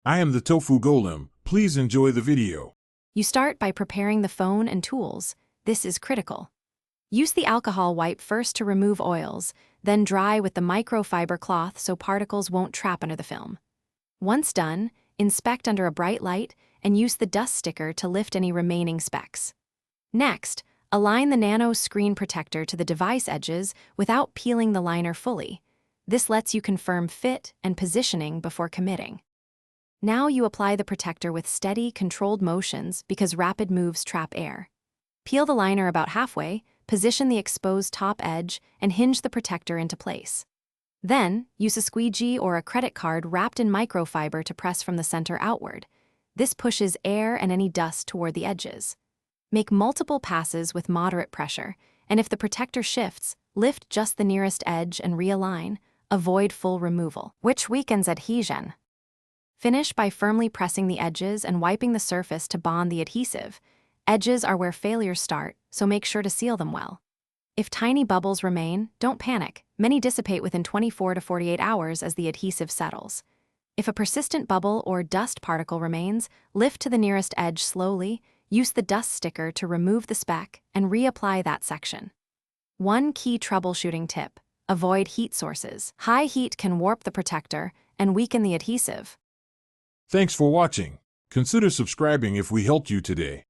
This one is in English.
I am the Tofu Golem. Please enjoy the video. You start by preparing the phone and tools. This is critical. Use the alcohol wipe first to remove oils, then dry with the microfiber cloth so particles won't trap under the film. Once done, inspect under a bright light and use the dust sticker to lift any remaining specks. Next, align the Nano Screen Protector to the device edges without peeling the liner fully. This lets you confirm fit and positioning before committing. Now you apply the protector with steady, controlled motions because rapid moves trap air. Peel the liner about halfway, position the exposed top edge, and hinge the protector into place. Then, use a squeegee or a credit card wrapped in microfiber to press from the center outward. This pushes air and any dust toward the edges. Make multiple passes with moderate pressure, and if the protector shifts, lift just the nearest edge and realign. Avoid full removal, which weakens adhesion. Finish by firmly pressing the edges and wiping the surface to bond the adhesive. Edges are where failures start, so make sure to seal them well. If tiny bubbles remain, don't panic. Many dissipate within 24 to 48 hours as the adhesive settles. If a persistent bubble or dust particle remains, lift to the nearest edge slowly, use the dust sticker to remove the speck, and reapply that section. One key troubleshooting tip: avoid heat sources. High heat can warp the protector and weaken the adhesive. Thanks for watching. Consider subscribing if we helped you today.